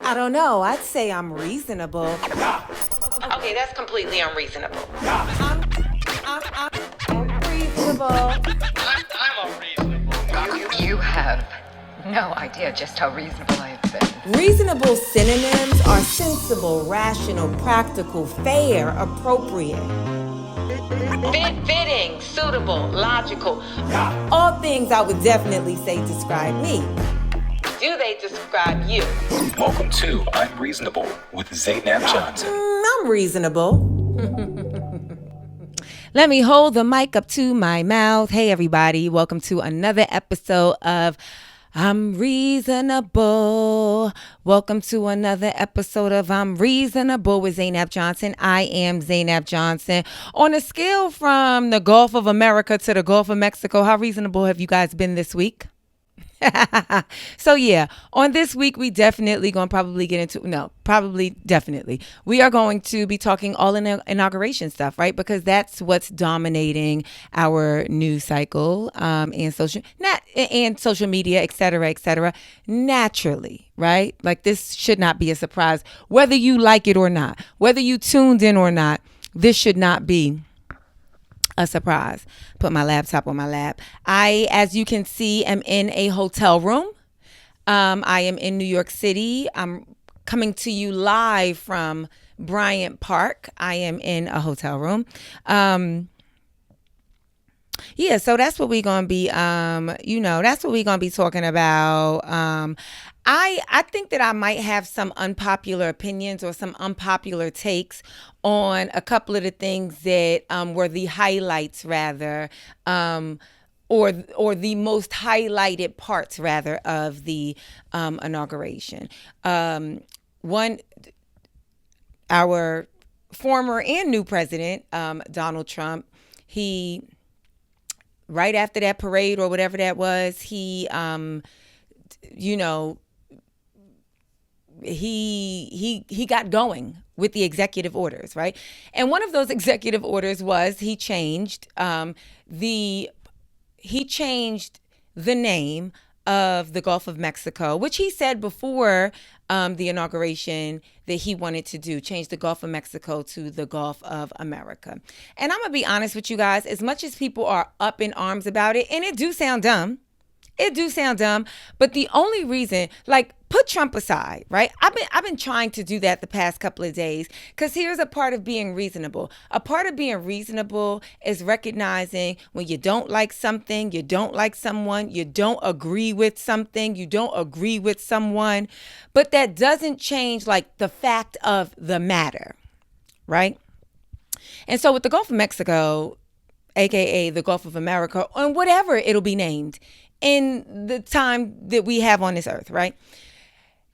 I don't know. I'd say I'm reasonable. Okay, that's completely unreasonable. I'm reasonable. I'm unreasonable. You have no idea just how reasonable I have been. Reasonable synonyms are sensible, rational, practical, fair, appropriate. Fitting, suitable, logical. All things I would definitely say describe me. Do they describe you? Welcome to I'm Reasonable with Zainab Johnson. I'm reasonable. Let me hold the mic up to my mouth. Hey, everybody. Welcome to another episode of I'm Reasonable. Welcome to another episode of I'm Reasonable with Zainab Johnson. I am Zainab Johnson. On a scale from the Gulf of America to the Gulf of Mexico, how reasonable have you guys been this week? So yeah, on this week, we definitely going to probably get into, definitely. We are going to be talking all in inauguration stuff, right? Because that's what's dominating our news cycle and social media, et cetera, naturally, right? Like this should not be a surprise, whether you like it or not, whether you tuned in or not, this should not be a surprise. Put my laptop on my lap. I, as you can see, am in a hotel room. I am in New York City. I'm coming to you live from Bryant Park. I am in a hotel room. Yeah, so that's what we're going to be, that's what we're going to be talking about. I think that I might have some unpopular opinions or some unpopular takes on a couple of the things that were the highlights, rather, or the most highlighted parts, rather, of the inauguration. One, our former and new president, Donald Trump, right after that parade or whatever that was, he got going with the executive orders, right? And one of those executive orders was he changed the name of the Gulf of Mexico, which he said before the inauguration that he wanted to do, change the Gulf of Mexico to the Gulf of America. And I'm going to be honest with you guys, as much as people are up in arms about it, and it do sound dumb, but the only reason, like, put Trump aside, right? I've been trying to do that the past couple of days, because here's a part of being reasonable. A part of being reasonable is recognizing when you don't like something, you don't like someone, you don't agree with something, you don't agree with someone, but that doesn't change, like, the fact of the matter, right? And so with the Gulf of Mexico, aka the Gulf of America, or whatever it'll be named in the time that we have on this earth, right?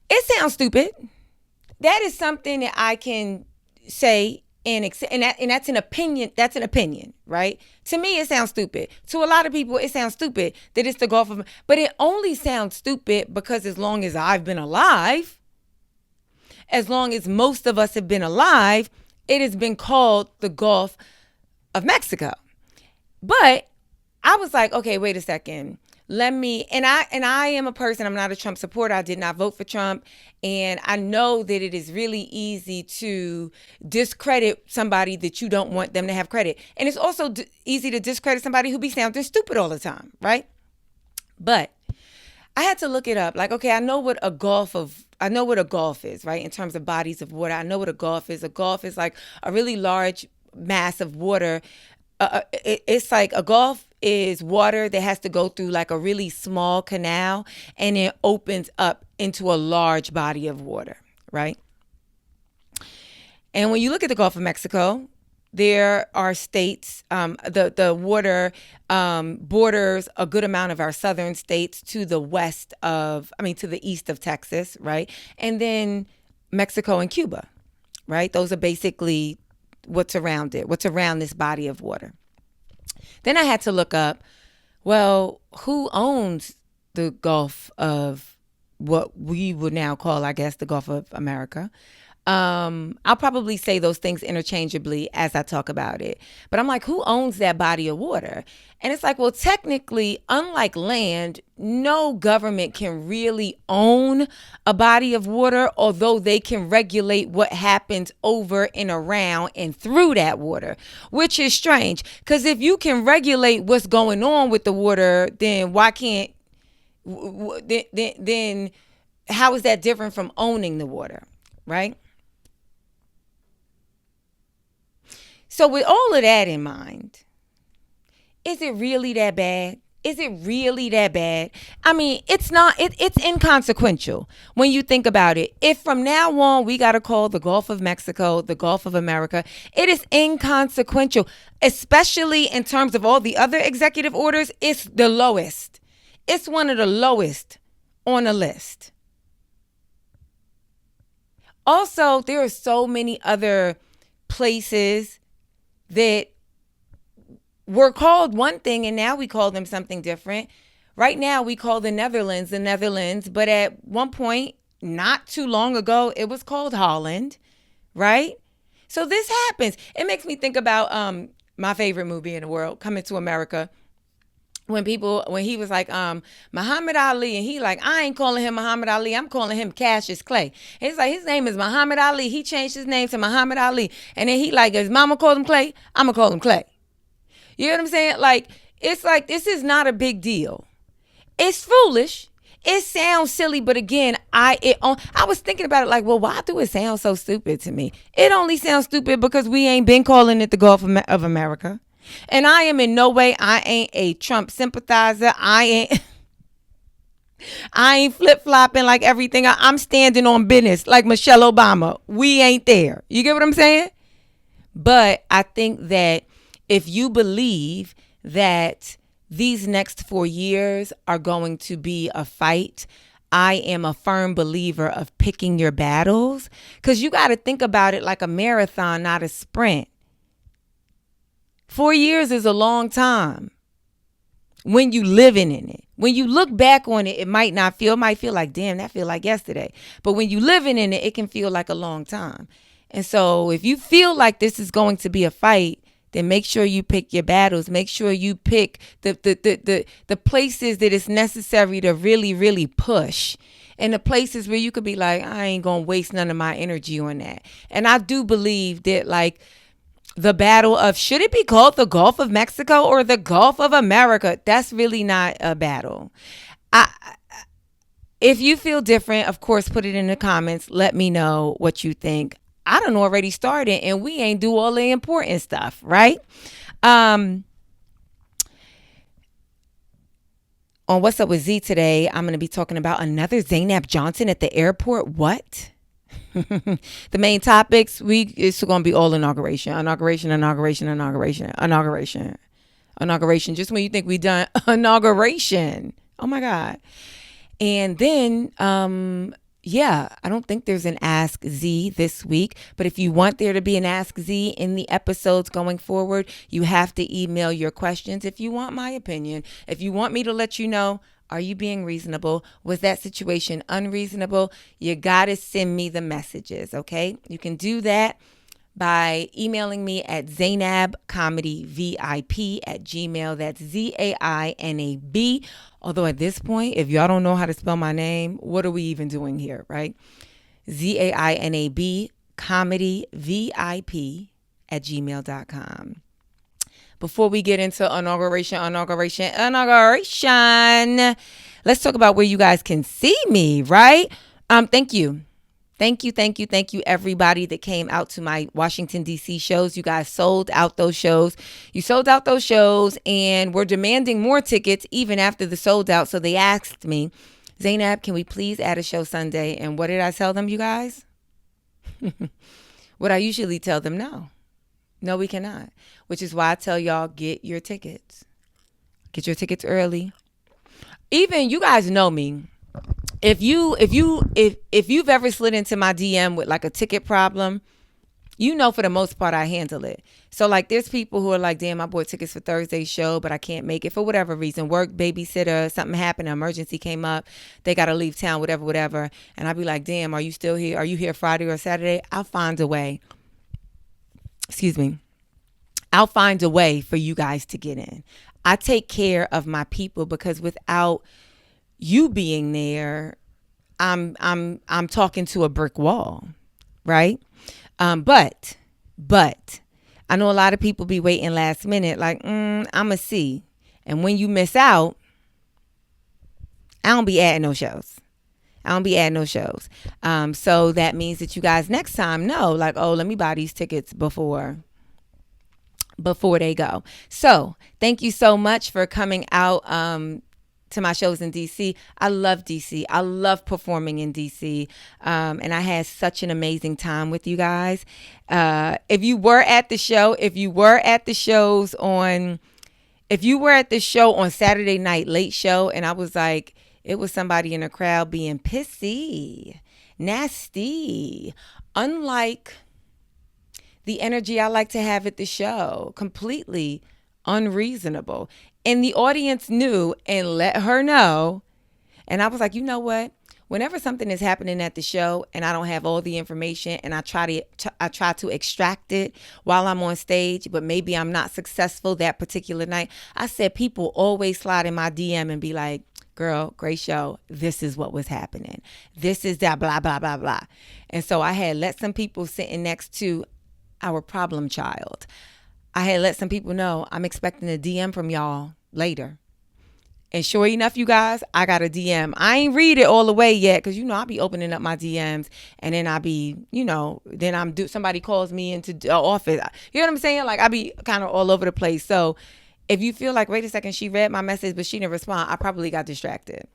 It sounds stupid. That is something that I can say and that's an opinion. That's an opinion, right? To me, it sounds stupid. To a lot of people, it sounds stupid that it's the Gulf of, but it only sounds stupid because as long as I've been alive, as long as most of us have been alive, it has been called the Gulf of Mexico. But I was like, okay, wait a second. I am a person, I'm not a Trump supporter. I did not vote for Trump. And I know that it is really easy to discredit somebody that you don't want them to have credit. And it's also easy to discredit somebody who be sounding stupid all the time, right? But I had to look it up. Like, okay, I know what a gulf is, right? In terms of bodies of water. I know what a gulf is. A gulf is like a really large mass of water. It's like a gulf is water that has to go through like a really small canal and it opens up into a large body of water, right? And when you look at the Gulf of Mexico, there are states, the water borders a good amount of our southern states to the to the east of Texas, right? And then Mexico and Cuba, right? Those are basically what's around this body of water. Then I had to look up, well, who owns the Gulf of what we would now call, I guess, the Gulf of America? I'll probably say those things interchangeably as I talk about it. But I'm like, who owns that body of water? And it's like, well, technically, unlike land, no government can really own a body of water, although they can regulate what happens over and around and through that water, which is strange. Because if you can regulate what's going on with the water, then why can't, then how is that different from owning the water, right? So with all of that in mind, is it really that bad? Is it really that bad? I mean, it's not, it's inconsequential when you think about it. If from now on we got to call the Gulf of Mexico the Gulf of America, it is inconsequential, especially in terms of all the other executive orders. It's the lowest. It's one of the lowest on the list. Also, there are so many other places that were called one thing and now we call them something different. Right now we call the Netherlands, but at one point, not too long ago, it was called Holland, right? So this happens. It makes me think about my favorite movie in the world, Coming to America. When he was like, Muhammad Ali, and he like, I ain't calling him Muhammad Ali, I'm calling him Cassius Clay. And he's like, his name is Muhammad Ali. He changed his name to Muhammad Ali. And then he like, his mama called him Clay, I'm gonna call him Clay. You know what I'm saying? Like, it's like, this is not a big deal. It's foolish. It sounds silly, but again, I was thinking about it like, well, why do it sound so stupid to me? It only sounds stupid because we ain't been calling it the Gulf of America. And I am in no way, I ain't a Trump sympathizer. I ain't flip-flopping like everything. I'm standing on business like Michelle Obama. We ain't there. You get what I'm saying? But I think that if you believe that these next 4 years are going to be a fight, I am a firm believer of picking your battles, because you got to think about it like a marathon, not a sprint. 4 years is a long time when you living in it. When you look back on it, it might feel like, damn, that feel like yesterday. But when you living in it, it can feel like a long time. And so if you feel like this is going to be a fight, then make sure you pick your battles. Make sure you pick the places that it's necessary to really, really push. And the places where you could be like, I ain't going to waste none of my energy on that. And I do believe that, like, the battle of, should it be called the Gulf of Mexico or the Gulf of America? That's really not a battle. If you feel different, of course, put it in the comments. Let me know what you think. I done already started and we ain't do all the important stuff, right? On What's Up with Z today, I'm going to be talking about another Zainab Johnson at the airport. What? The main topics, it's going to be all inauguration. Just when you think we done inauguration. Oh my God. And then, I don't think there's an Ask Z this week, but if you want there to be an Ask Z in the episodes going forward, you have to email your questions. If you want my opinion, if you want me to let you know, are you being reasonable? Was that situation unreasonable? You got to send me the messages, okay? You can do that by emailing me at ZainabComedyVIP@gmail. That's ZAINAB. Although at this point, if y'all don't know how to spell my name, what are we even doing here, right? ZAINAB ComedyVIP@gmail.com. Before we get into inauguration, let's talk about where you guys can see me, right? Thank you. Thank you, everybody that came out to my Washington, D.C. shows. You guys sold out those shows. You sold out those shows and were demanding more tickets even after the sold out. So they asked me, Zainab, can we please add a show Sunday? And what did I tell them, you guys? What I usually tell them, no, we cannot. Which is why I tell y'all, get your tickets. Get your tickets early. Even you guys know me. If you've ever slid into my DM with like a ticket problem, you know, for the most part, I handle it. So like there's people who are like, damn, I bought tickets for Thursday's show, but I can't make it for whatever reason. Work, babysitter, something happened, an emergency came up. They got to leave town, whatever. And I'd be like, damn, are you still here? Are you here Friday or Saturday? I'll find a way. Excuse me. I'll find a way for you guys to get in. I take care of my people because without you being there, I'm talking to a brick wall, right? But I know a lot of people be waiting last minute, like, I'ma see. And when you miss out, I don't be adding no shows. So that means that you guys next time know, like, oh, let me buy these tickets before they go. So thank you so much for coming out to my shows in DC. I love DC. I love performing in DC. And I had such an amazing time with you guys. If you were at the show on Saturday night, late show, and I was like, it was somebody in the crowd being pissy, nasty, unlike the energy I like to have at the show, completely unreasonable. And the audience knew and let her know. And I was like, you know what? Whenever something is happening at the show and I don't have all the information and I try to extract it while I'm on stage, but maybe I'm not successful that particular night. I said people always slide in my DM and be like, girl, great show. This is what was happening. This is that blah, blah, blah, blah. And so I had let some people sitting next to our problem child. I had let some people know I'm expecting a DM from y'all later. And sure enough, you guys, I got a DM. I ain't read it all the way yet because, you know, I'll be opening up my DMs and then I'll be, you know, somebody calls me into the office. You know what I'm saying? Like, I'll be kind of all over the place. So if you feel like, wait a second, she read my message, but she didn't respond, I probably got distracted.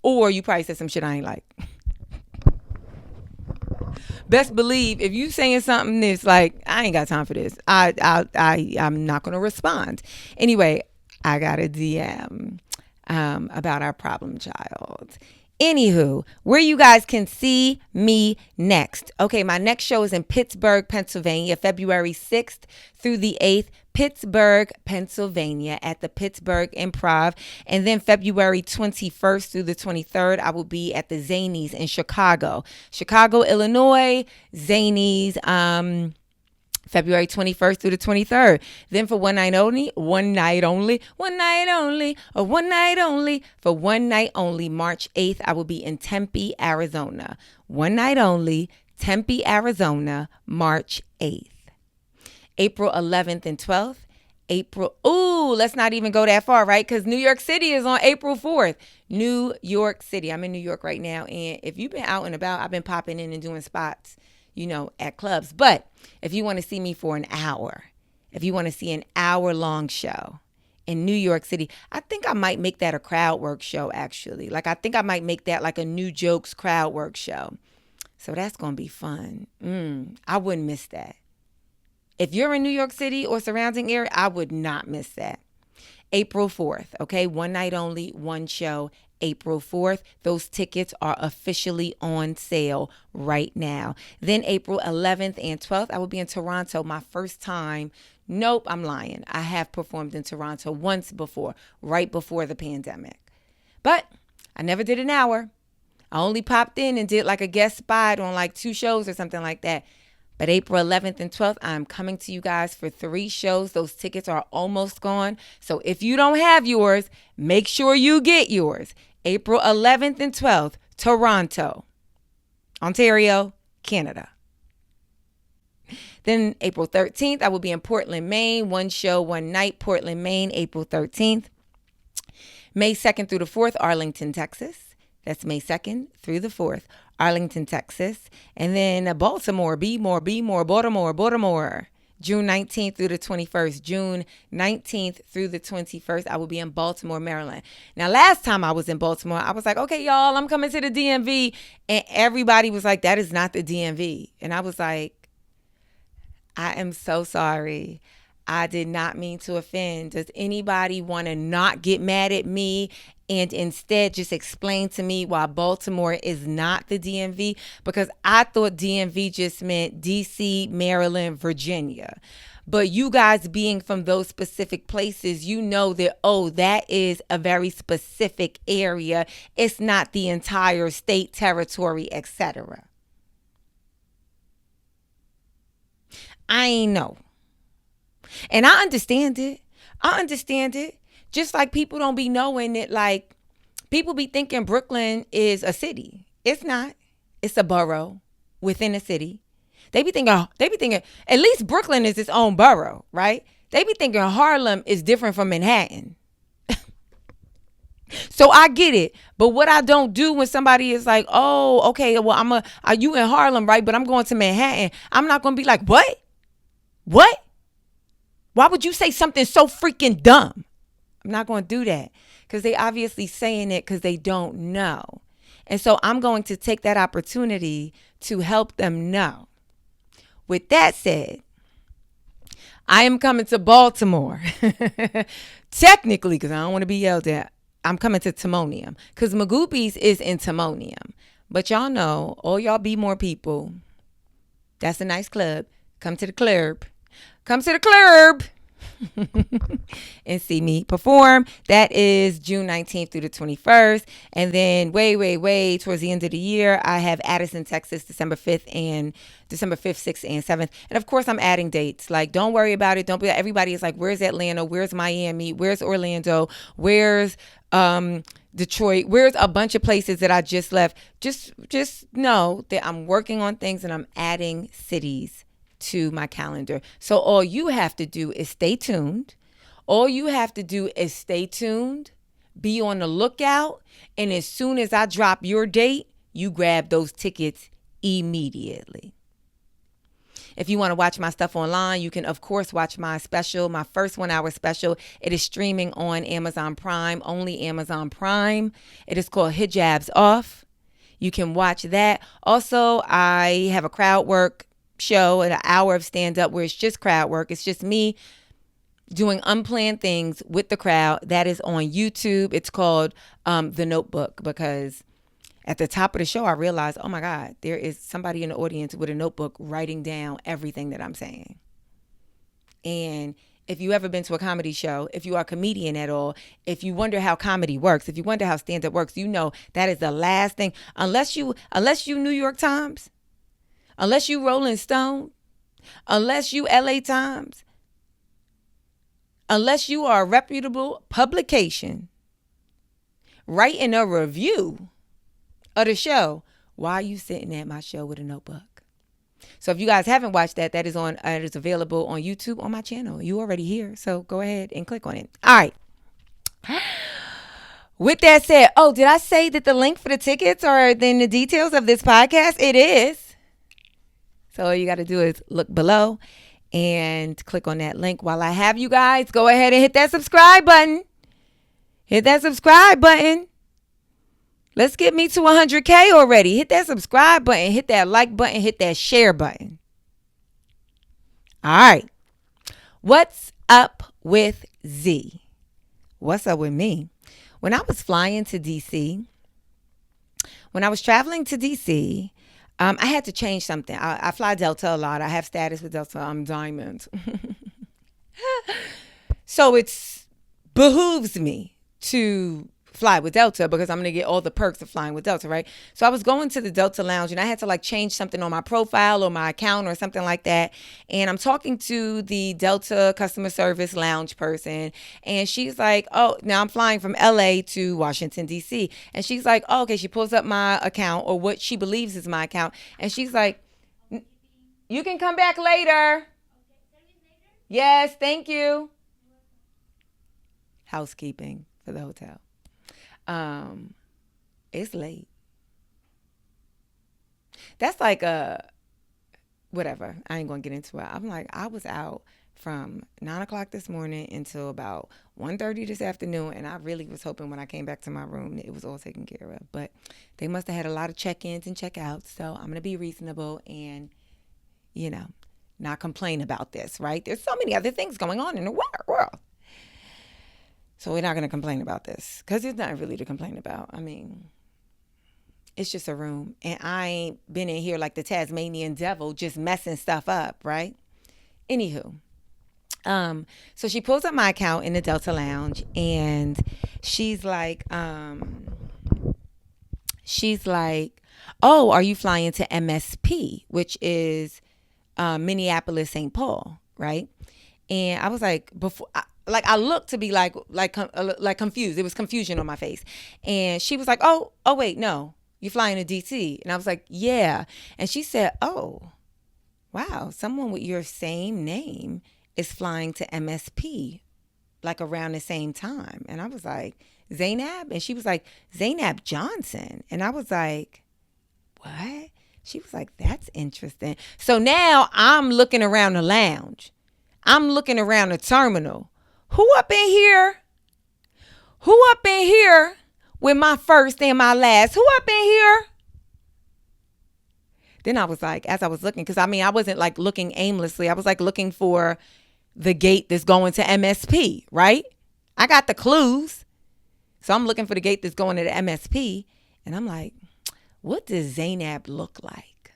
Or you probably said some shit I ain't like. Best believe if you saying something that's like, I ain't got time for this, I'm not going to respond. Anyway, I got a DM about our problem child. Anywho, where you guys can see me next. Okay, my next show is in Pittsburgh, Pennsylvania, February 6th through the 8th. Pittsburgh, Pennsylvania at the Pittsburgh Improv. And then February 21st through the 23rd, I will be at the Zanies in Chicago, Illinois, Zanies, February 21st through the 23rd. Then for one night only, March 8th, I will be in Tempe, Arizona. One night only, Tempe, Arizona, March 8th. April 11th and 12th. Let's not even go that far, right? Because New York City is on April 4th. New York City. I'm in New York right now. And if you've been out and about, I've been popping in and doing spots, you know, at clubs. But if you want to see me for an hour, if you want to see an hour-long show in New York City, I think I might make that a crowd work show, actually. Like, I think I might make that like a New Jokes crowd work show. So that's going to be fun. I wouldn't miss that. If you're in New York City or surrounding area, I would not miss that. April 4th, okay? One night only, one show, April 4th. Those tickets are officially on sale right now. Then April 11th and 12th, I will be in Toronto, my first time. Nope, I'm lying. I have performed in Toronto once before, right before the pandemic. But I never did an hour. I only popped in and did like a guest spot on like 2 shows or something like that. But April 11th and 12th, I'm coming to you guys for 3 shows. Those tickets are almost gone. So if you don't have yours, make sure you get yours. April 11th and 12th, Toronto, Ontario, Canada. Then April 13th, I will be in Portland, Maine. 1 show, 1 night, Portland, Maine, April 13th. May 2nd through the 4th, Arlington, Texas. That's May 2nd through the 4th. Arlington, Texas. And then Baltimore, Baltimore. June 19th through the 21st. June 19th through the 21st, I will be in Baltimore, Maryland. Now, last time I was in Baltimore, I was like, okay, y'all, I'm coming to the DMV. And everybody was like, that is not the DMV. And I was like, I am so sorry. I did not mean to offend. Does anybody want to not get mad at me and instead just explain to me why Baltimore is not the DMV? Because I thought DMV just meant DC, Maryland, Virginia. But you guys being from those specific places, you know that, oh, that is a very specific area. It's not the entire state, territory, etc. I ain't know. And I understand it. Just like people don't be knowing that, like, people be thinking Brooklyn is a city. It's not. It's a borough within a city. They be thinking, at least Brooklyn is its own borough, right? They be thinking Harlem is different from Manhattan. So I get it. But what I don't do when somebody is like, oh, okay, well, are you in Harlem, right? But I'm going to Manhattan. I'm not going to be like, what? What? Why would you say something so freaking dumb? I'm not going to do that because they obviously saying it because they don't know. And so I'm going to take that opportunity to help them know. With that said, I am coming to Baltimore. Technically, because I don't want to be yelled at, I'm coming to Timonium because Magoopies is in Timonium. But y'all know, all y'all be more people. That's a nice club. Come to the club. Come to the club and see me perform. That is June 19th through the 21st. And then way towards the end of the year, I have Addison, Texas, December 5th, 6th, and 7th. And of course, I'm adding dates. Like, don't worry about it. Everybody is like, where's Atlanta? Where's Miami? Where's Orlando? Where's Detroit? Where's a bunch of places that I just left? Just know that I'm working on things and I'm adding cities to my calendar. So all you have to do is stay tuned. Be on the lookout. And as soon as I drop your date, you grab those tickets immediately. If you want to watch my stuff online, you can, of course, watch my special, my first 1 hour special. It is streaming on Amazon Prime, only Amazon Prime. It is called Hijabs Off. You can watch that. Also, I have a crowd work show, an hour of stand-up where it's just crowd work. It's just me doing unplanned things with the crowd. That is on YouTube. It's called The Notebook, because at the top of the show I realized, oh my God, there is somebody in the audience with a notebook writing down everything that I'm saying. And if you ever been to a comedy show, if you are a comedian at all, if you wonder how comedy works, if you wonder how stand-up works, you know that is the last thing, unless you New York Times, unless you Rolling Stone, unless you LA Times, unless you are a reputable publication writing a review of the show, why are you sitting at my show with a notebook? So if you guys haven't watched that, it is available on YouTube on my channel. You already here, so go ahead and click on it. All right. With that said, oh, did I say that the link for the tickets are in the details of this podcast? It is. So all you got to do is look below and click on that link. While I have you guys, go ahead and hit that subscribe button. Let's get me to 100K already. Hit that subscribe button. Hit that like button. Hit that share button. All right. What's up with Z? What's up with me? When I was flying to DC, when I was traveling to DC, I had to change something. I fly Delta a lot. I have status with Delta. I'm Diamond. So it behooves me to fly with Delta because I'm going to get all the perks of flying with Delta, right? So I was going to the Delta lounge and I had to like change something on my profile or my account or something like that. And I'm talking to the Delta customer service lounge person and she's like, oh, now I'm flying from LA to Washington, D.C. And she's like, oh, okay. She pulls up my account or what she believes is my account. And she's like, you can come back later. Yes, thank you. Housekeeping for the hotel. It's late. That's like whatever. I ain't gonna get into it. I'm like, I was out from 9 o'clock this morning until about 1:30 this afternoon, and I really was hoping when I came back to my room that it was all taken care of. But they must have had a lot of check-ins and check-outs, so I'm gonna be reasonable and, not complain about this, right? There's so many other things going on in the world. So we're not going to complain about this because there's nothing really to complain about. I mean, it's just a room. And I ain't been in here like the Tasmanian devil just messing stuff up, right? Anywho. So she pulls up my account in the Delta Lounge and she's like, oh, are you flying to MSP, which is Minneapolis, St. Paul, right? And I was like, I looked to be like confused. There was confusion on my face. And she was like, oh, wait, no, you're flying to DC. And I was like, yeah. And she said, oh, wow, someone with your same name is flying to MSP like around the same time. And I was like, Zainab? And she was like, Zainab Johnson. And I was like, what? She was like, that's interesting. So now I'm looking around the lounge. I'm looking around the terminal. Who up in here? Who up in here with my first and my last? Who up in here? Then I was like, as I was looking, because I mean, I wasn't like looking aimlessly. I was like looking for the gate that's going to MSP, right? I got the clues. So I'm looking for the gate that's going to the MSP. And I'm like, what does Zainab look like?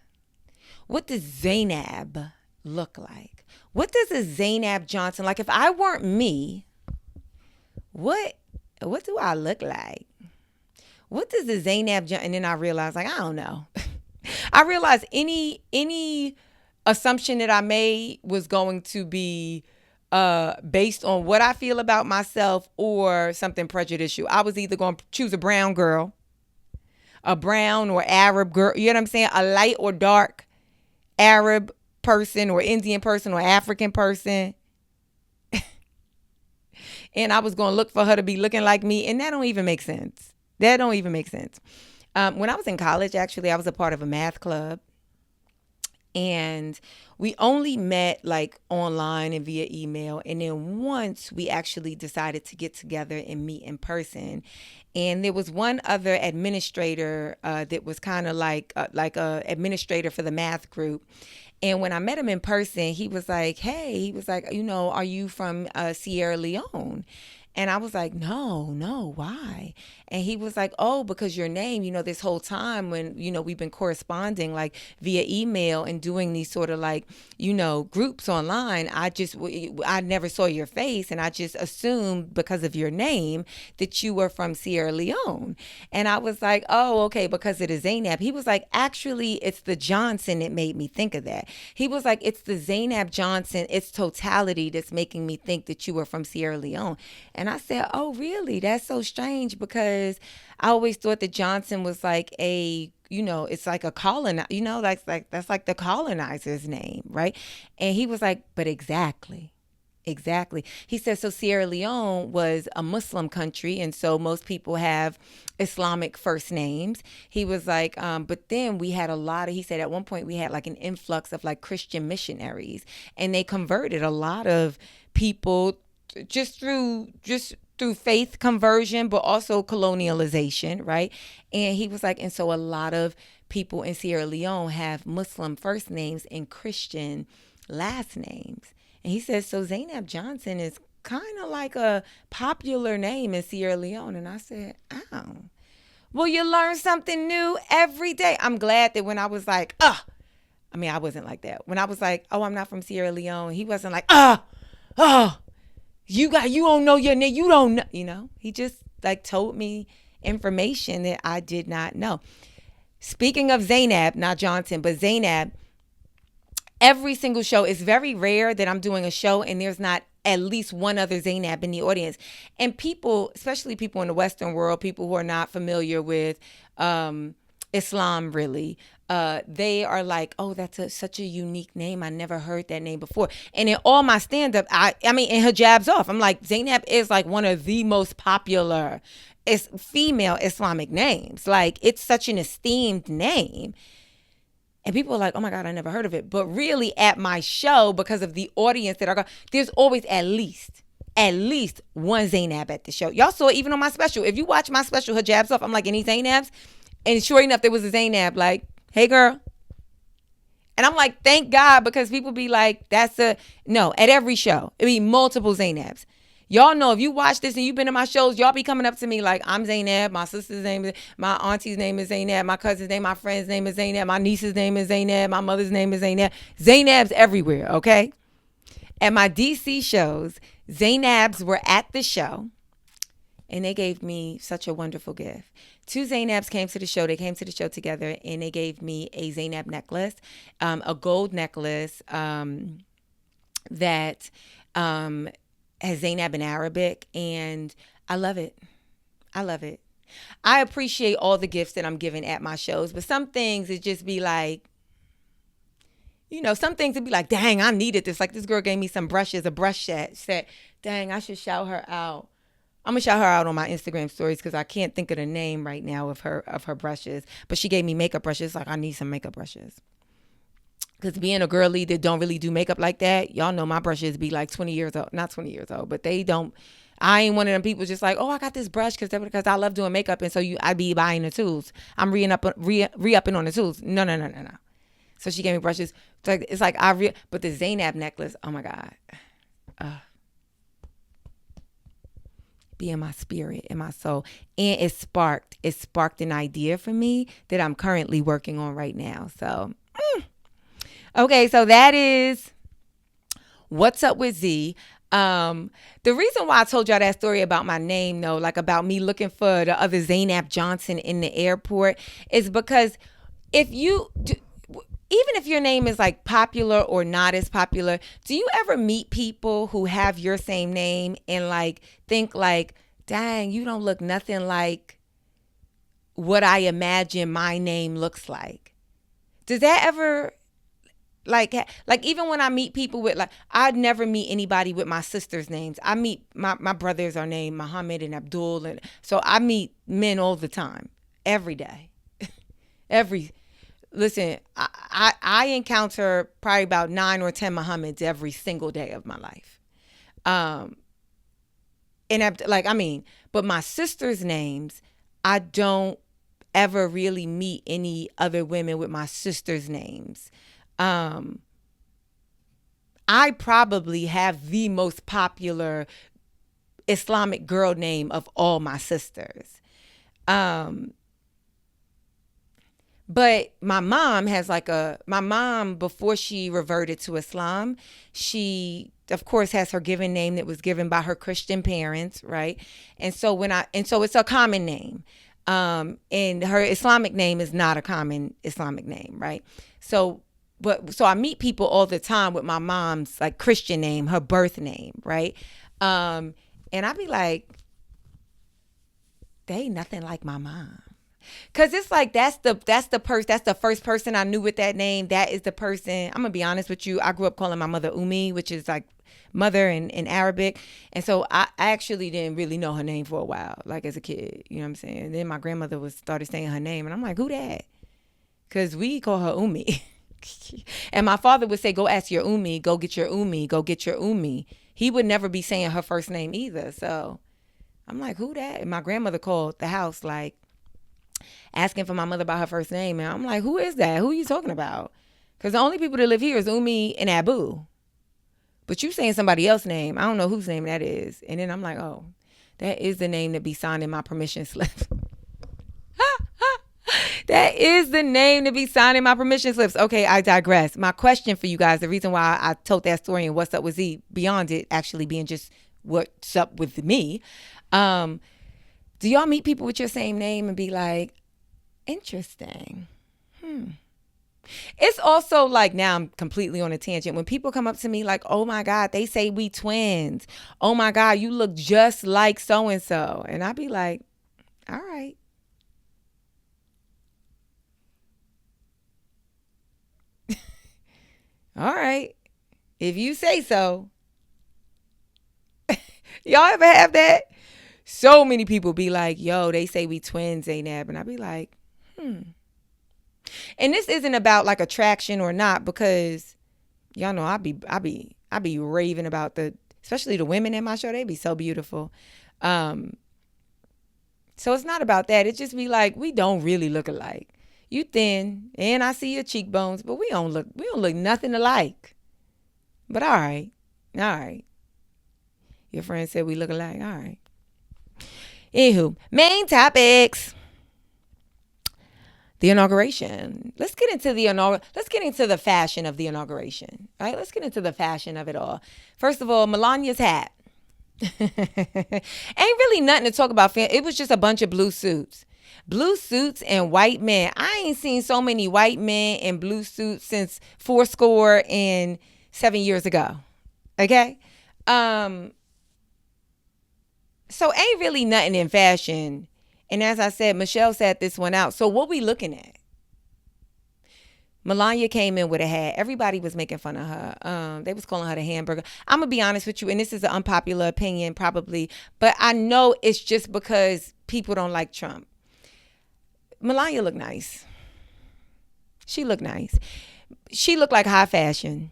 What does Zainab look like? What does a Zainab Johnson, like if I weren't me, what do I look like? What does the Zainab Johnson, and then I realized like, I don't know. I realized any assumption that I made was going to be based on what I feel about myself or something prejudicial. I was either going to choose a brown girl, a brown or Arab girl, you know what I'm saying? A light or dark Arab person or Indian person or African person. And I was going to look for her to be looking like me. And that don't even make sense. When I was in college, actually, I was a part of a math club. And we only met like online and via email. And then once we actually decided to get together and meet in person. And there was one other administrator that was kind of like a administrator for the math group. And when I met him in person, he was like, hey, he was like, are you from Sierra Leone? And I was like, no, why? And he was like, oh, because your name, this whole time when, we've been corresponding like via email and doing these sort of like, groups online. I never saw your face. And I just assumed because of your name that you were from Sierra Leone. And I was like, oh, okay, because it is Zainab. He was like, actually, it's the Johnson that made me think of that. He was like, it's the Zainab Johnson, its totality that's making me think that you were from Sierra Leone. And I said, oh, really? That's so strange because I always thought that Johnson was like it's like a that's like the colonizer's name, right? And he was like, but exactly. He said, so Sierra Leone was a Muslim country. And so most people have Islamic first names. He was like, but then we had he said at one point we had like an influx of like Christian missionaries and they converted a lot of people just through faith conversion, but also colonialization, right? And he was like, and so a lot of people in Sierra Leone have Muslim first names and Christian last names. And he says, so Zainab Johnson is kind of like a popular name in Sierra Leone. And I said, oh, well, you learn something new every day. I'm glad that when I was like, I wasn't like that. When I was like, oh, I'm not from Sierra Leone, he wasn't like, you don't know your name. You don't know, he just like told me information that I did not know. Speaking of Zainab, not Johnson, but Zainab, every single show, it's very rare that I'm doing a show and there's not at least one other Zainab in the audience. And people, especially people in the Western world, people who are not familiar with Islam really, they are like, oh, that's such a unique name. I never heard that name before. And in all my stand-up, and hijab's off. I'm like, Zainab is like one of the most popular female Islamic names. Like, it's such an esteemed name. And people are like, oh my God, I never heard of it. But really at my show, because of the audience that are there's always at least one Zainab at the show. Y'all saw it even on my special. If you watch my special, hijab's off, I'm like, any Zainabs? And sure enough, there was a Zainab like, hey girl. And And I'm like, thank God, because people be like, no, at every show, it be multiple Zainabs. Y'all know if you watch this and you've been to my shows, y'all be coming up to me like, I'm Zainab, my sister's name is, my auntie's name is Zainab, my cousin's name, my friend's name is Zainab, my niece's name is Zainab, my mother's name is Zainab. Zainab's everywhere, okay? At my DC shows, Zainabs were at the show, and they gave me such a wonderful gift. 2 Zainabs came to the show. They came to the show together, and they gave me a Zainab necklace, a gold necklace that has Zainab in Arabic, and I love it. I love it. I appreciate all the gifts that I'm giving at my shows, but some things it just be like, some things it'd be like, dang, I needed this. Like this girl gave me some brushes, a brush set. Dang, I should shout her out. I'm gonna shout her out on my Instagram stories because I can't think of the name right now of her brushes. But she gave me makeup brushes. Like I need some makeup brushes. Because being a girly that don't really do makeup like that, y'all know my brushes be like 20 years old. Not 20 years old, but they don't. I ain't one of them people just like, oh, I got this brush because I love doing makeup. And so I be buying the tools. I'm re-upping on the tools. No. So she gave me brushes. It's like but the Zainab necklace, oh my God. Be in my spirit, in my soul. And it sparked an idea for me that I'm currently working on right now. So, okay, so that is What's Up with Z. The reason why I told y'all that story about my name, though, like about me looking for the other Zainab Johnson in the airport, is because even if your name is like popular or not as popular, do you ever meet people who have your same name and like think like, dang, you don't look nothing like what I imagine my name looks like? Does that ever like even when I meet people with like, I'd never meet anybody with my sister's names. I meet my brothers are named Muhammad and Abdul. And so I meet men all the time, every day, Listen, I encounter probably about 9 or 10 Muhammads every single day of my life. But my sister's names, I don't ever really meet any other women with my sister's names. I probably have the most popular Islamic girl name of all my sisters. But my mom before she reverted to Islam, she of course has her given name that was given by her Christian parents, right? And so it's a common name. And her Islamic name is not a common Islamic name, right? So I meet people all the time with my mom's like Christian name, her birth name, right? And I be like, they ain't nothing like my mom. Cause it's like that's the first person I knew with that name. That is the person. I'm gonna be honest with you. I grew up calling my mother Umi, which is like mother in Arabic, and so I actually didn't really know her name for a while, like as a kid. You know what I'm saying? And then my grandmother started saying her name, and I'm like, who that? Cause we call her Umi, and my father would say, go ask your Umi, go get your Umi, go get your Umi. He would never be saying her first name either. So I'm like, who that? And my grandmother called the house like, asking for my mother by her first name. And I'm like, who is that? Who are you talking about? Because the only people that live here is Umi and Abu. But you saying somebody else's name. I don't know whose name that is. And then I'm like, oh, that is the name that be signed in my permission slip. That is the name to be signed in my permission slips. Okay, I digress. My question for you guys, the reason why I told that story and What's Up with Z, beyond it actually being just what's up with me, do y'all meet people with your same name and be like, interesting? It's also like, now I'm completely on a tangent. When people come up to me like, oh my God, they say we twins. Oh my God, you look just like so-and-so. And I be like, all right. All right. If you say so. Y'all ever have that? So many people be like, yo, they say we twins, Zainab. And I be like, And this isn't about like attraction or not, because y'all know I be raving about especially the women in my show. They be so beautiful. So it's not about that. It just be like, we don't really look alike. You thin, and I see your cheekbones, but we don't look nothing alike. But all right. Your friend said we look alike. All right. Anywho, main topics. The inauguration. Let's get into the fashion of the inauguration. All right, let's get into the fashion of it all. First of all, Melania's hat. Ain't really nothing to talk about. It was just a bunch of blue suits. Blue suits and white men. I ain't seen so many white men in blue suits since 7 years ago. Okay? So ain't really nothing in fashion. And as I said, Michelle sat this one out. So what we looking at? Melania came in with a hat. Everybody was making fun of her. They was calling her the hamburger. I'm going to be honest with you, and this is an unpopular opinion probably, but I know it's just because people don't like Trump. Melania looked nice. She looked nice. She looked like high fashion.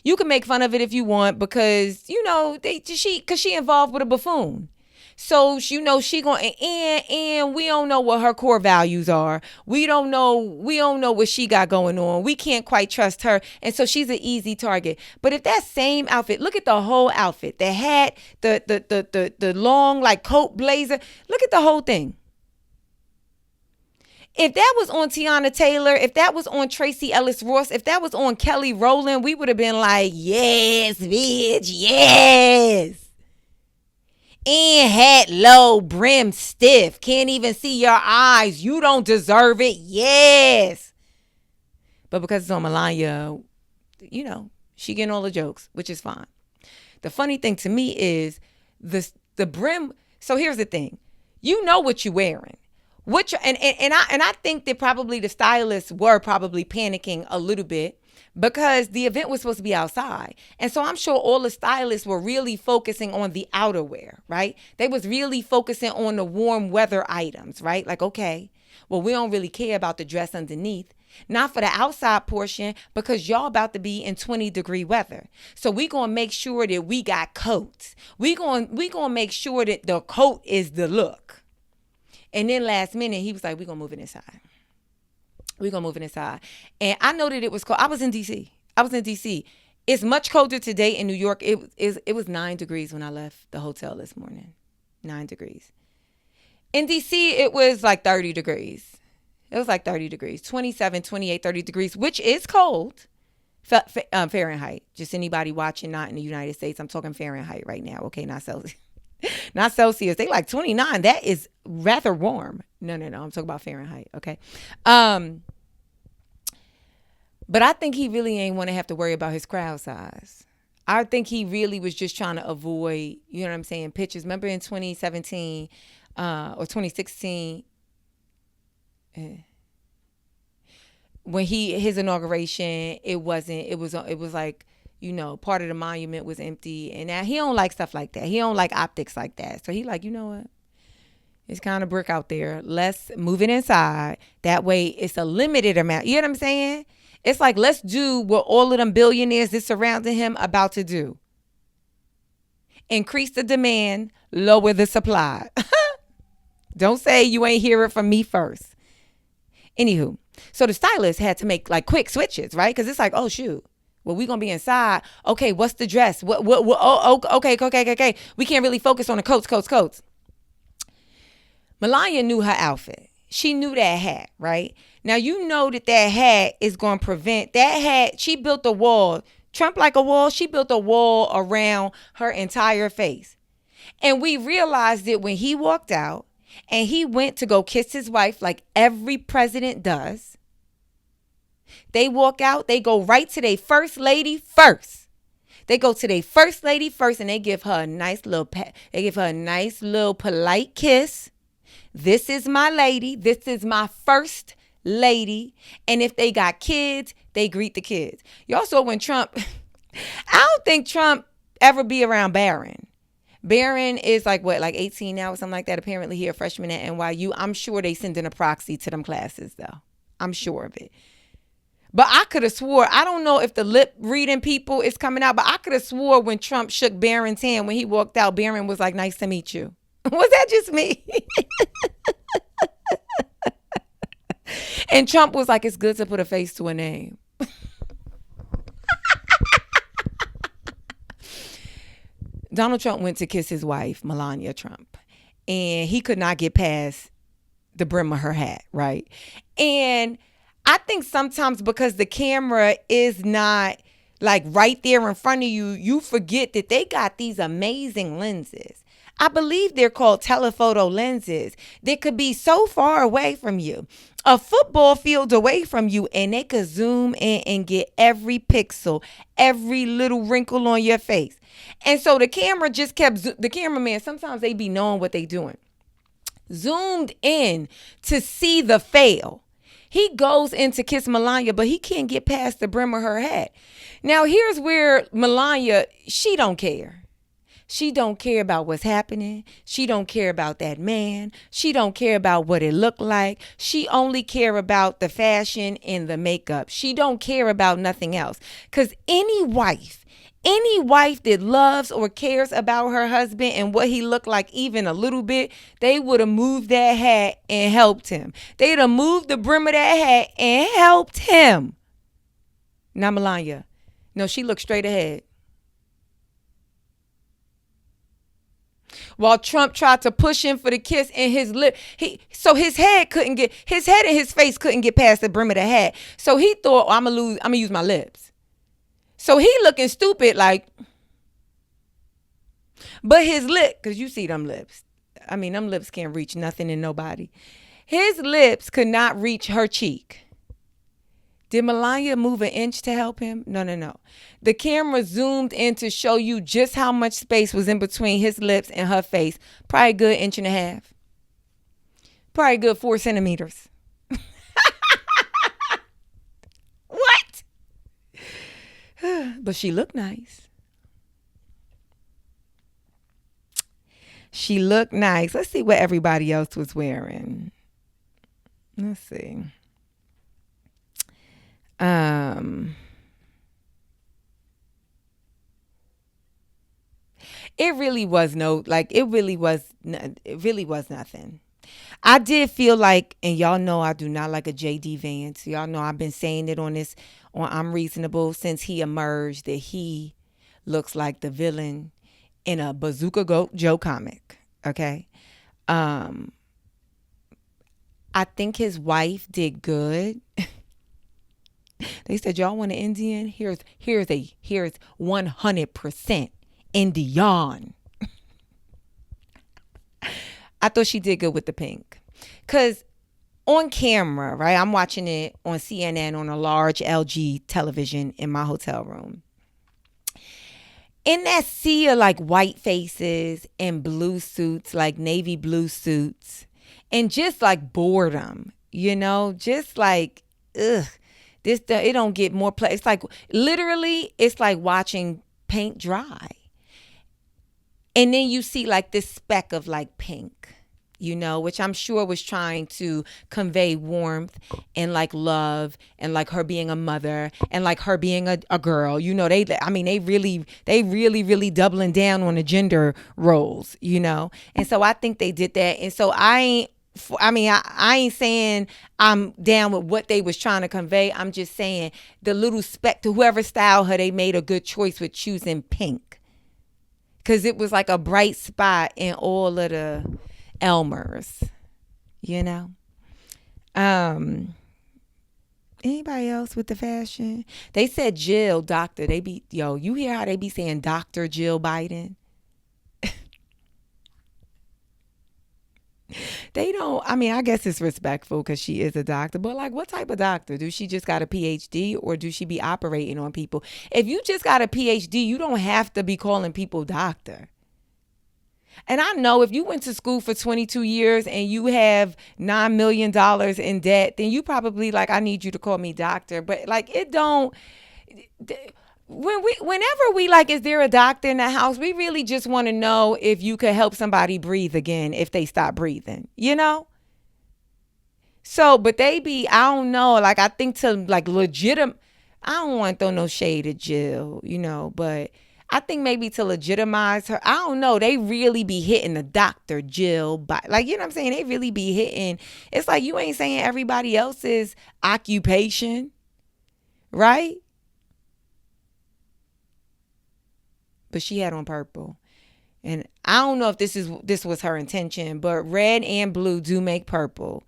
You can make fun of it if you want because, she involved with a buffoon. So, she going, and we don't know what her core values are. We don't know what she got going on. We can't quite trust her. And so she's an easy target. But if that same outfit, look at the whole outfit, the hat, the long like coat blazer, look at the whole thing. If that was on Tiana Taylor, if that was on Tracy Ellis Ross, if that was on Kelly Rowland, we would have been like, yes, bitch, yes. And hat low, brim stiff, can't even see your eyes. You don't deserve it. Yes. But because it's on Melania, she getting all the jokes, which is fine. The funny thing to me is the brim. So here's the thing. You know what you're wearing. And I think that probably the stylists were probably panicking a little bit because the event was supposed to be outside. And so I'm sure all the stylists were really focusing on the outerwear, right? They was really focusing on the warm weather items, right? Like, okay, well, we don't really care about the dress underneath. Not for the outside portion because y'all about to be in 20-degree weather. So we going to make sure that we got coats. We going to make sure that the coat is the look. And then last minute, he was like, we're going to move it inside. We're going to move it inside. And I know that it was cold. I was in D.C. It's much colder today in New York. It was 9 degrees when I left the hotel this morning. 9 degrees. In D.C., it was like 30 degrees. It was like 30 degrees. 27, 28, 30 degrees, which is cold. Fahrenheit. Just anybody watching not in the United States. I'm talking Fahrenheit right now. Okay, not Celsius. Not Celsius. They like 29. That is rather warm. No. I'm talking about Fahrenheit. Okay. But I think he really ain't want to have to worry about his crowd size. I think he really was just trying to avoid, you know what I'm saying, pictures. Remember in 2017 or 2016, when his inauguration, it was like, part of the monument was empty. And now he don't like stuff like that. He don't like optics like that. So he like, you know what? It's kind of brick out there. Let's move it inside. That way it's a limited amount. You know what I'm saying? It's like, let's do what all of them billionaires that surrounding him about to do. Increase the demand, lower the supply. Don't say you ain't hear it from me first. Anywho, so the stylist had to make like quick switches, right? Because it's like, oh, shoot. Well, we going to be inside. Okay, what's the dress? Okay. We can't really focus on the coats. Melania knew her outfit. She knew that hat, right? Now, you know that hat is going to prevent that hat. She built a wall. Trump like a wall. She built a wall around her entire face. And we realized it when he walked out and he went to go kiss his wife like every president does. They walk out, they go right to their first lady first. They go to their first lady first and they give her a nice little polite kiss. This is my lady. This is my first lady. And if they got kids, they greet the kids. Y'all saw when Trump, I don't think Trump ever be around Barron. Barron is like 18 now or something like that. Apparently he a freshman at NYU. I'm sure they sending a proxy to them classes though. I'm sure of it. But I could have swore, I don't know if the lip reading people is coming out, but I could have swore when Trump shook Barron's hand when he walked out, Barron was like, nice to meet you. Was that just me? And Trump was like, it's good to put a face to a name. Donald Trump went to kiss his wife, Melania Trump, and he could not get past the brim of her hat, right? And I think sometimes because the camera is not like right there in front of you, you forget that they got these amazing lenses. I believe they're called telephoto lenses. They could be so far away from you, a football field away from you, and they could zoom in and get every pixel, every little wrinkle on your face. And so the camera just kept, the cameraman, sometimes they be knowing what they doing, zoomed in to see the fail. He goes in to kiss Melania, but he can't get past the brim of her hat. Now, here's where Melania, she don't care. She don't care about what's happening. She don't care about that man. She don't care about what it looked like. She only care about the fashion and the makeup. She don't care about nothing else. Because any wife that loves or cares about her husband and what he looked like even a little bit, they would have moved that hat and helped him. They'd have moved the brim of that hat and helped him. Now Melania, no, she looked straight ahead. While Trump tried to push him for the kiss and his lip, his head and his face couldn't get past the brim of the hat. So he thought, I'm gonna use my lips. So he looking stupid like, but his lip, because you see them lips. I mean, them lips can't reach nothing in nobody. His lips could not reach her cheek. Did Melania move an inch to help him? No. The camera zoomed in to show you just how much space was in between his lips and her face. Probably a good 1.5 inches. Probably a good 4 centimeters. What? But she looked nice. She looked nice. Let's see what everybody else was wearing. Let's see. It really was nothing. I did feel like, and y'all know I do not like a JD Vance. Y'all know I've been saying it on I'm Reasonable since he emerged that he looks like the villain in a Bazooka Joe comic. Okay. I think his wife did good. They said, y'all want an Indian? Here's 100% Indian. I thought she did good with the pink. Because on camera, right, I'm watching it on CNN on a large LG television in my hotel room. In that sea of like white faces and blue suits, like navy blue suits, and just like boredom, just like, ugh. It don't get more play. It's like, literally, it's like watching paint dry. And then you see like this speck of like pink, which I'm sure was trying to convey warmth and like love and like her being a mother and like her being a girl. They really doubling down on the gender roles, And so I think they did that. And so I ain't saying I'm down with what they was trying to convey. I'm just saying the little speck to whoever styled her, they made a good choice with choosing pink. Because it was like a bright spot in all of the Elmers, Anybody else with the fashion? They said Jill, doctor. You hear how they be saying Dr. Jill Biden? I guess it's respectful because she is a doctor, but like what type of doctor? Do she just got a PhD or do she be operating on people? If you just got a PhD, you don't have to be calling people doctor. And I know if you went to school for 22 years and you have $9 million in debt, then you probably like, I need you to call me doctor. But like it don't... Whenever we like, is there a doctor in the house? We really just want to know if you could help somebody breathe again if they stop breathing, So, but I don't know. Like, I think to like legitimate, I don't want to throw no shade at Jill, but I think maybe to legitimize her. I don't know. They really be hitting the Dr. Jill. Like, you know what I'm saying? They really be hitting. It's like you ain't saying everybody else's occupation, right? But she had on purple. And I don't know if this was her intention, but red and blue do make purple.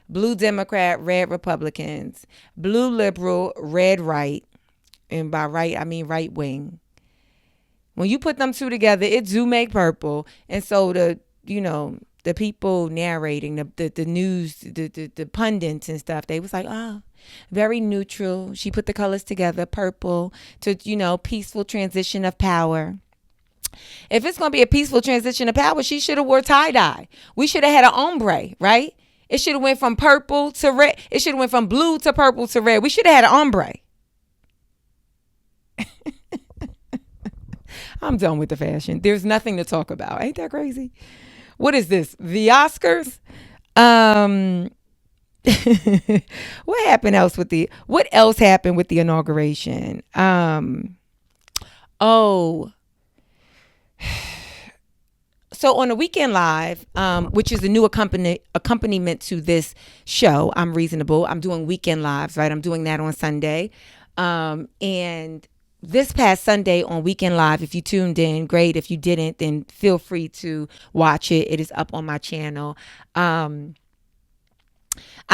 Blue Democrat, red Republicans. Blue liberal, red right. And by right, I mean right wing. When you put them two together, it do make purple. And so the people narrating, the news, the pundits and stuff, they was like, oh, very neutral. She put the colors together, purple, to, peaceful transition of power. If it's going to be a peaceful transition of power, she should have wore tie-dye. We should have had an ombre, right? It should have went from purple to red. It should have went from blue to purple to red. We should have had an ombre. I'm done with the fashion. There's nothing to talk about. Ain't that crazy? What is this? The Oscars? What else happened with the inauguration? So on the Weekend Live, which is a new accompaniment to this show, I'm Reasonable. I'm doing Weekend Lives, right? I'm doing that on Sunday. And this past Sunday on Weekend Live, if you tuned in, great. If you didn't, then feel free to watch it. It is up on my channel. I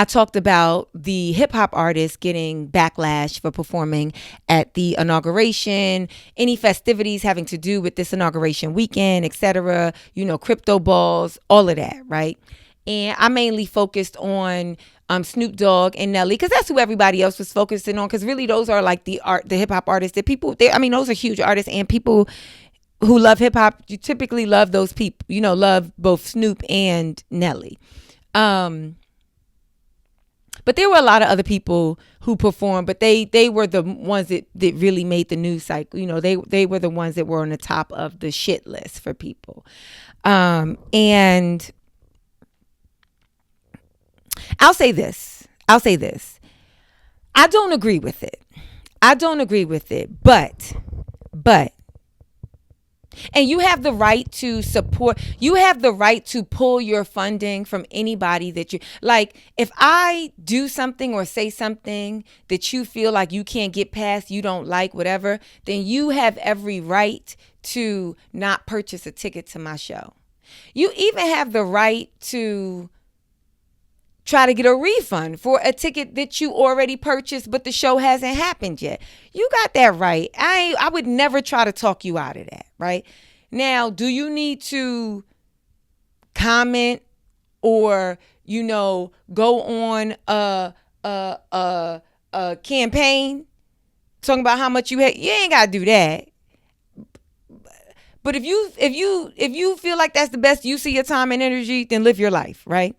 talked about the hip hop artists getting backlash for performing at the inauguration, any festivities having to do with this inauguration weekend, etc. Crypto balls, all of that, right? And I mainly focused on Snoop Dogg and Nelly, because that's who everybody else was focusing on. Because really, those are like the hip hop artists that people. Those are huge artists, and people who love hip hop, you typically love those people. Love both Snoop and Nelly. But there were a lot of other people who performed, but they were the ones that really made the news cycle. They were the ones that were on the top of the shit list for people. And I'll say this. I don't agree with it. But, and you have the right to support, you have the right to pull your funding from anybody that you like. If I do something or say something that you feel like you can't get past, you don't like, whatever, then you have every right to not purchase a ticket to my show. You even have the right to try to get a refund for a ticket that you already purchased, but the show hasn't happened yet. You got that right. I would never try to talk you out of that, right? Now, do you need to comment or, go on a campaign talking about how much you had? You ain't got to do that. But if you feel like that's the best use of your time and energy, then live your life, right?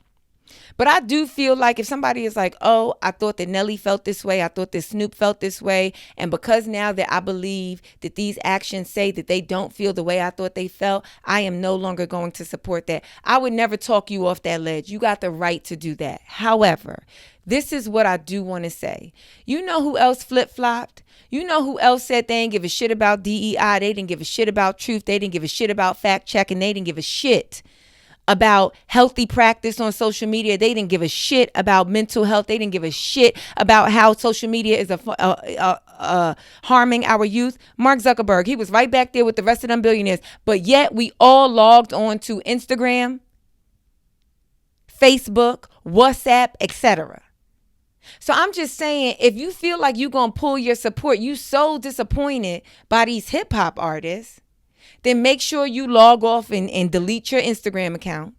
But I do feel like if somebody is like, oh, I thought that Nelly felt this way, I thought that Snoop felt this way, and because now that I believe that these actions say that they don't feel the way I thought they felt, I am no longer going to support that. I would never talk you off that ledge. You got the right to do that. However, this is what I do want to say. You know who else flip-flopped? You know who else said they didn't give a shit about DEI? They didn't give a shit about truth. They didn't give a shit about fact-checking. They didn't give a shit about healthy practice on social media. They didn't give a shit about mental health. They didn't give a shit about how social media is harming our youth. Mark Zuckerberg, he was right back there with the rest of them billionaires. But yet we all logged on to Instagram, Facebook, WhatsApp, etc. So I'm just saying, if you feel like you're going to pull your support, you so disappointed by these hip hop artists, then make sure you log off and delete your Instagram account.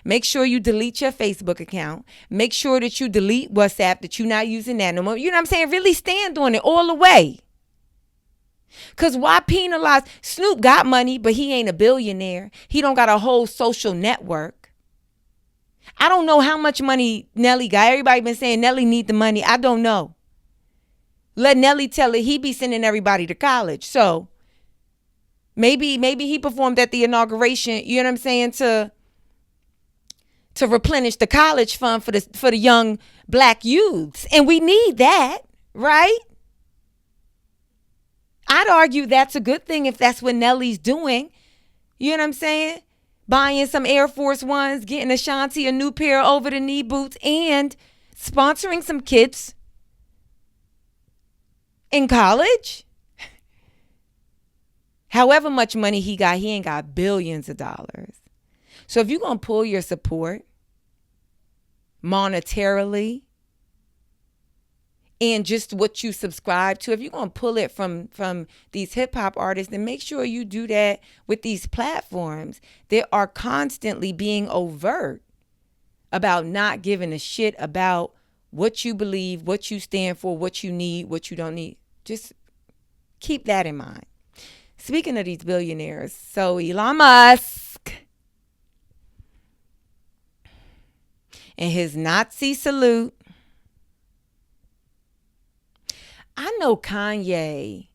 Make sure you delete your Facebook account. Make sure that you delete WhatsApp, that you're not using that no more. You know what I'm saying? Really stand on it all the way. Because why penalize? Snoop got money, but he ain't a billionaire. He don't got a whole social network. I don't know how much money Nelly got. Everybody been saying Nelly need the money. I don't know. Let Nelly tell it. He be sending everybody to college. So maybe he performed at the inauguration, you know what I'm saying, to replenish the college fund for the young black youths. And we need that, right? I'd argue that's a good thing if that's what Nelly's doing. You know what I'm saying? Buying some Air Force Ones, getting Ashanti a new pair of over-the-knee boots, and sponsoring some kids in college. However much money he got, he ain't got billions of dollars. So if you're going to pull your support monetarily and just what you subscribe to, if you're going to pull it from these hip hop artists, then make sure you do that with these platforms that are constantly being overt about not giving a shit about what you believe, what you stand for, what you need, what you don't need. Just keep that in mind. Speaking of these billionaires, so Elon Musk and his Nazi salute. I know Kanye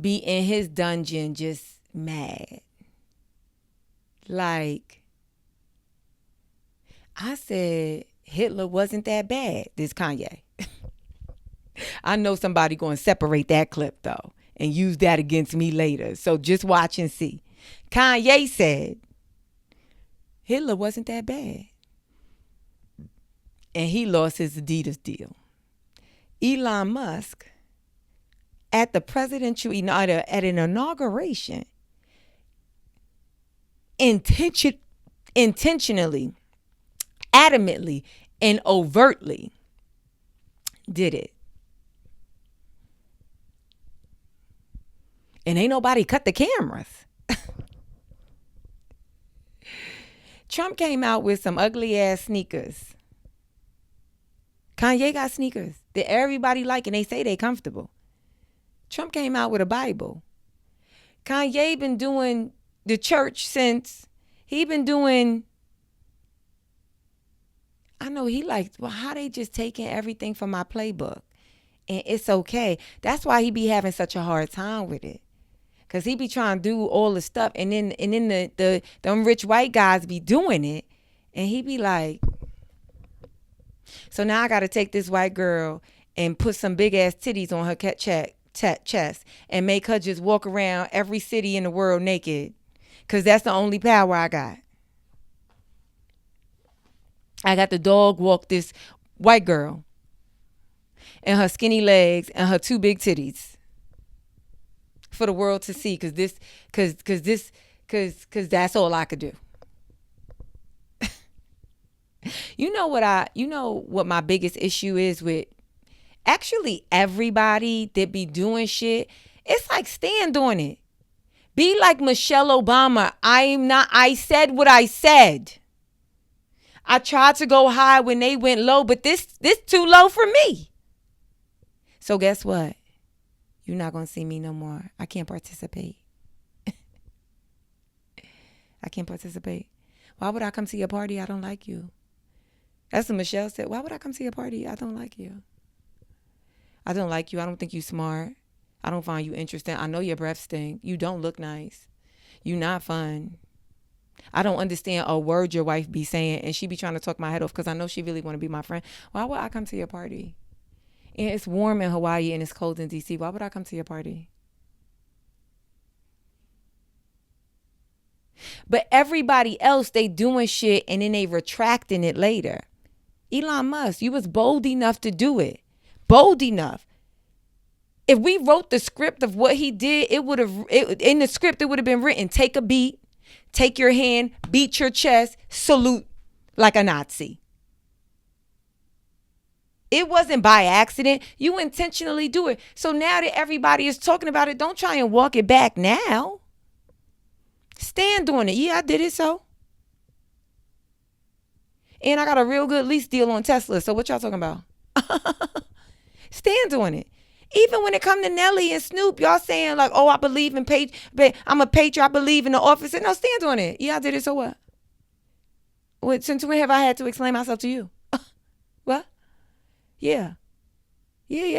be in his dungeon just mad. Like, I said Hitler wasn't that bad, this Kanye. I know somebody going to separate that clip, though, and use that against me later. So just watch and see. Kanye said Hitler wasn't that bad. And he lost his Adidas deal. Elon Musk, at the presidential, at an inauguration, intentionally, adamantly, and overtly did it. And ain't nobody cut the cameras. Trump came out with some ugly ass sneakers. Kanye got sneakers that everybody like and they say they comfortable. Trump came out with a Bible. Kanye been doing the church since he been doing. I know he like, well, how they just taking everything from my playbook. And it's okay. That's why he be having such a hard time with it. Cause he be trying to do all the stuff, and then them rich white guys be doing it, and he be like, so now I got to take this white girl and put some big ass titties on her chest and make her just walk around every city in the world naked, cause that's the only power I got. I got the dog walk this white girl and her skinny legs and her two big titties for the world to see, cause that's all I could do. You know what my biggest issue is with actually everybody that be doing shit? It's like, stand on it. Be like Michelle Obama. I said what I said. I tried to go high when they went low, but this too low for me. So guess what? You're not going to see me no more. I can't participate. I can't participate. Why would I come to your party? I don't like you. That's what Michelle said. Why would I come to your party? I don't like you. I don't like you. I don't think you smart. I don't find you interesting. I know your breath stink. You don't look nice. You not fun. I don't understand a word your wife be saying, and she be trying to talk my head off because I know she really want to be my friend. Why would I come to your party? And it's warm in Hawaii and it's cold in DC. Why would I come to your party? But everybody else, they doing shit and then they retracting it later. Elon Musk, you was bold enough to do it. Bold enough. If we wrote the script of what he did, in the script, it would have been written, take a beat, take your hand, beat your chest, salute like a Nazi. It wasn't by accident. You intentionally do it. So now that everybody is talking about it, don't try and walk it back now. Stand on it. Yeah, I did it so. And I got a real good lease deal on Tesla. So what y'all talking about? Stand on it. Even when it come to Nelly and Snoop, y'all saying like, oh, I believe in but I'm a patriot. I believe in the office. No, stand on it. Yeah, I did it. So what? Since when have I had to explain myself to you? What? Yeah. Yeah.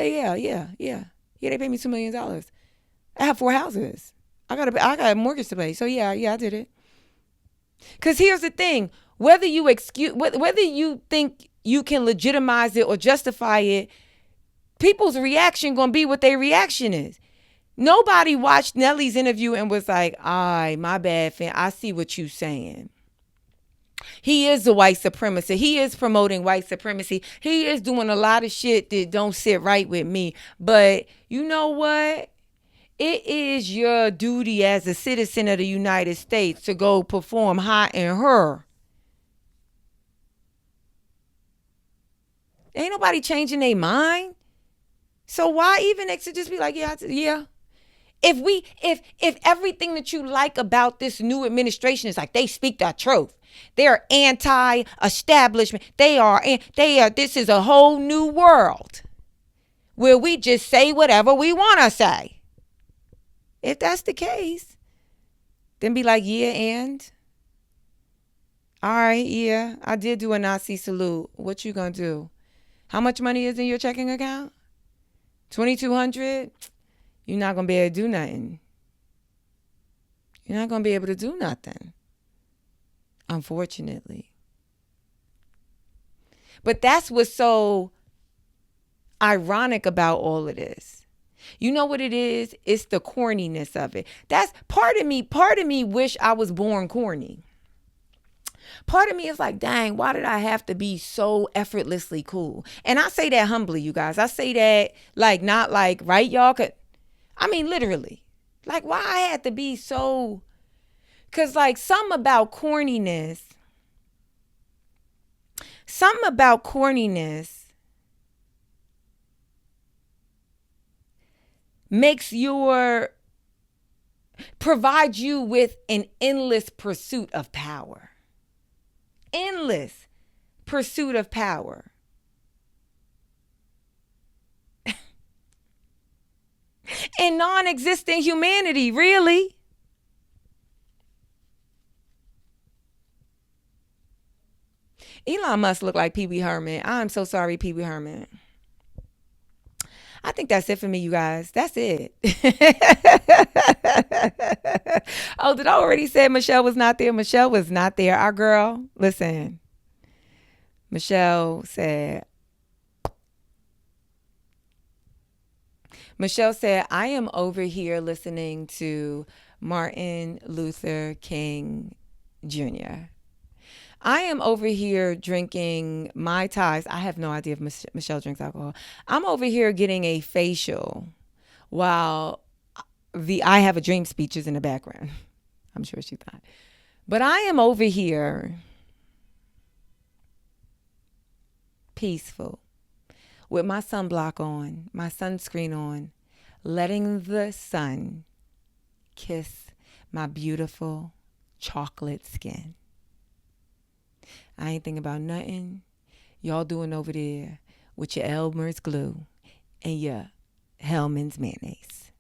They paid me $2 million. I have 4 houses. I got a mortgage to pay. So yeah, I did it. Cause here's the thing: whether you think you can legitimize it or justify it, people's reaction gonna be what their reaction is. Nobody watched Nelly's interview and was like, my bad, fam. I see what you saying. He is a white supremacist. He is promoting white supremacy. He is doing a lot of shit that don't sit right with me. But you know what? It is your duty as a citizen of the United States to go perform hot in her. Ain't nobody changing their mind. So why even just be like, yeah. If everything that you like about this new administration is like they speak the truth. They're anti-establishment. This is a whole new world where we just say whatever we want to say. If that's the case, then be like, yeah, and all right, yeah, I did do a Nazi salute. What you gonna do? How much money is in your checking account? $2,200? You're not gonna be able to do nothing. You're not gonna be able to do nothing. Unfortunately. But that's what's so ironic about all of this. You know what it is? It's the corniness of it. That's part of me wish I was born corny. Part of me is like, dang, why did I have to be so effortlessly cool? And I say that humbly, you guys. I say that like, not like, right, y'all? I mean, literally. Like, why I had to be so... Because, like, something about corniness provides you with an endless pursuit of power. Endless pursuit of power. And non-existent humanity, really. Elon Musk look like Pee Wee Herman. I'm so sorry, Pee Wee Herman. I think that's it for me, you guys. That's it. Oh, did I already say Michelle was not there? Michelle was not there. Our girl, listen. Michelle said, I am over here listening to Martin Luther King Jr. I am over here drinking Mai Tais. I have no idea if Michelle drinks alcohol. I'm over here getting a facial while the I Have a Dream speech is in the background. I'm sure she thought. But I am over here peaceful with my sunblock on, my sunscreen on, letting the sun kiss my beautiful chocolate skin. I ain't thinking about nothing y'all doing over there with your Elmer's glue and your Hellman's mayonnaise.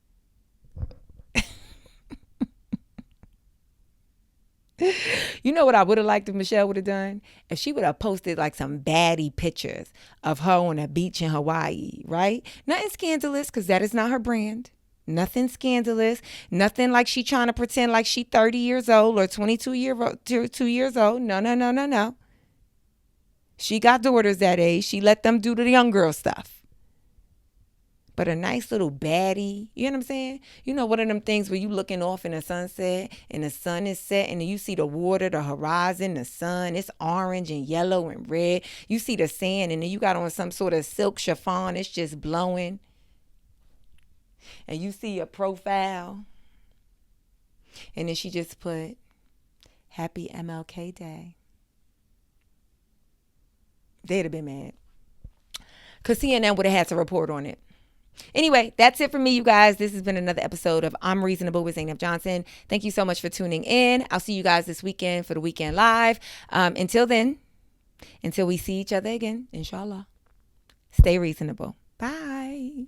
You know what I would have liked if Michelle would have done? If she would have posted like some baddie pictures of her on a beach in Hawaii, right? Nothing scandalous, because that is not her brand. Nothing scandalous. Nothing like she trying to pretend like she 30 years old or 22 years old. No. She got daughters that age. She let them do the young girl stuff. But a nice little baddie, you know what I'm saying? You know, one of them things where you looking off in the sunset and the sun is set and you see the water, the horizon, the sun. It's orange and yellow and red. You see the sand and then you got on some sort of silk chiffon. It's just blowing. And you see your profile. And then she just put, Happy MLK Day. They'd have been mad. Because CNN would have had to report on it. Anyway, that's it for me, you guys. This has been another episode of I'm Reasonable with Zainab Johnson. Thank you so much for tuning in. I'll see you guys this weekend for the Weekend Live. Until then, until we see each other again, inshallah, stay reasonable. Bye.